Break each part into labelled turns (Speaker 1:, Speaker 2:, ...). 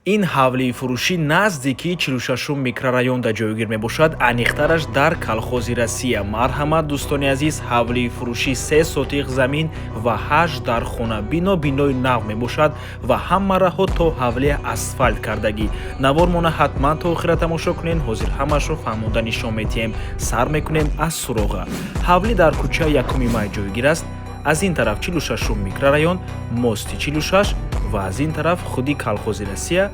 Speaker 1: ин ҳавлии фурӯшӣ наздики 46 микрорайонда ҷойгир мебошад. аниқтараш дар колхози Россия. Марҳамат дӯстони азиз, ҳавлии фурӯшӣ 3 сотиқ замин ва 8 дар хона. Бинои нав мебошад ва ҳама раҳо то ҳавлия асфальт кардагӣ. Навормона ҳатман то охира тамошо кунед. ҳозир ҳамашро фаҳмонда нишон медиҳем. Сар мекунем аз суроға. ҳавлӣ дар кӯчаи 1 май ҷойгир аст. аз ин тараф 46 микрорайон, мости 46 ва аз ин тараф худи колхози Россия.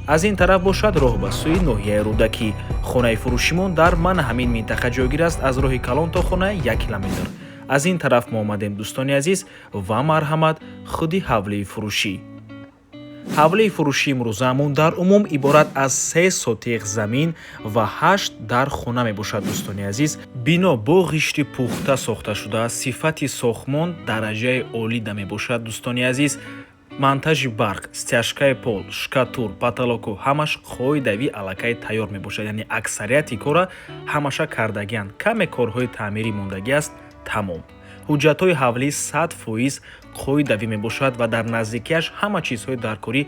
Speaker 1: аз ин тараф бошад роҳ ба сӯи ноҳияи Рӯдакӣ. хонаи фурӯшимон дар мана ҳамин минтақа ҷойгир аст. аз роҳи калон то хона 1 километр. аз ин тараф мо омадем дӯстони азиз ва марҳамат худи ҳавлии фурӯшӣ. ҳавлии фурӯшӣ имрӯзаамон дар умум иборат аз 3 сотиқ замин ва 8 дар хона мебошад дӯстони азиз. бино бо ғишти пухта сохта шудааст. сифати сохмон дараҷаи олида мебошад дӯстони азиз. монтажи барқ, стяжкаи пол, шкатур, потолоку ҳамаш қоидави аллакай тайёр мебошад. яъне аксарияти кора ҳамаша кардагианд. каме корҳои таъмирӣ мондагӣ аст. тамом. ҳуҷҷатҳои ҳавлӣ 100% қоидавӣ мебошад ва дар наздикиаш ҳама чизҳои даркорӣ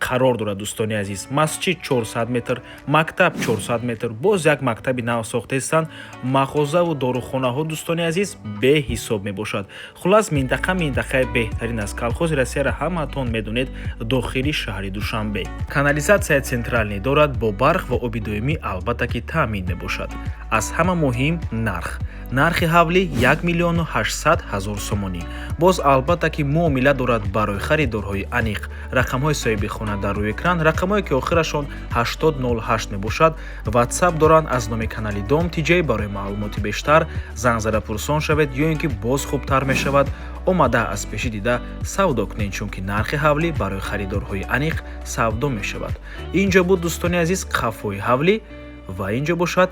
Speaker 1: қарор дорад дӯстони азиз. масҷид 400 метр, мактаб 400 метр, боз як мактаби нав сохтаистанд. мағозаву дорухонаҳо дӯстони азиз беҳисоб мебошад. хулас минтақаи беҳтарин аст. колхози Россияро ҳамаатон медонед, дохили шаҳри Душанбе. канализатсияи централӣ дорад, бо барқ ва оби доимӣ албатта ки таъмин мебошад. аз ҳама муҳим нархи ҳавлӣ 1 миллион 800 000 сомонӣ. боз албатта ки муомила дорад барои харидорҳои аниқ. рақамҳои соҳиби хона дар рӯи экран, рақамҳое ки охирашон 8008 мебошад. ватсап доранд. аз номи канали Дом TJ барои маълумоти бештар занг зада пурсон шавед ё ин ки боз хубтар мешавад. омада аз пеши дида савдо кунед, чунки нархи ҳавлӣ барои харидорҳои аниқ савдо мешавад. инҷо буд дӯстони азиз қафои ҳавлӣ ва инҷо бошад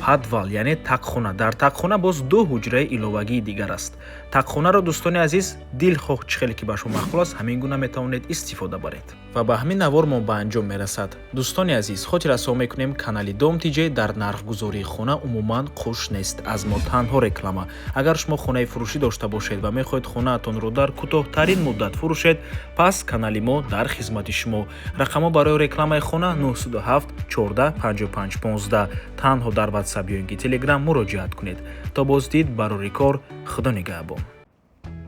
Speaker 1: подвал, яъне тақхона. дар тақхона боз 2 ҳуҷраи иловагии дигар аст. тақхонаро дӯстони азиз дилхоҳ чӣ хеле ки ба шумо махкул аст, ҳамин гуна метавонед истифода баред ва ба ҳамин навор мо ба анҷом мерасад. дӯстони азиз, хотир расо мекунем канали Дом TJ дар нархгузории хона умуман қуш нест. аз мо танҳо реклама. агар шумо хонаи фурӯшӣ дошта бошед ва мехоҳед хонаатонро дар кӯтоҳтарин муддат фурӯшед, пас канали мо дар хизмати шумо. рақамҳо барои рекламаи хона 907 14 55 15. танҳо дар ватсап ё ин ки телеграм муроҷиат кунед. то боздид барори кор. худо нигаҳбон.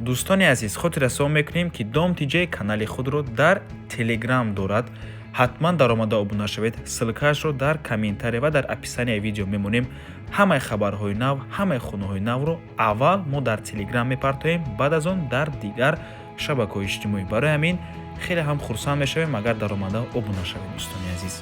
Speaker 1: дӯстони азиз, хотир расо мекунем ки Дом TJ канали худро дар телеграм дорад. ҳатман даромада обуна шавед. ссилкаашро дар комментария ва дар описанияи видео мемонем. ҳамаи хабарҳои нав, ҳамаи хонаҳои навро аввал мо дар телеграм мепартоем, баъд аз он дар дигар шабакаҳои иҷтимоӣ. барои ҳамин хеле ҳам хурсанд мешавем агар даромада обуна шавед дӯстони азиз.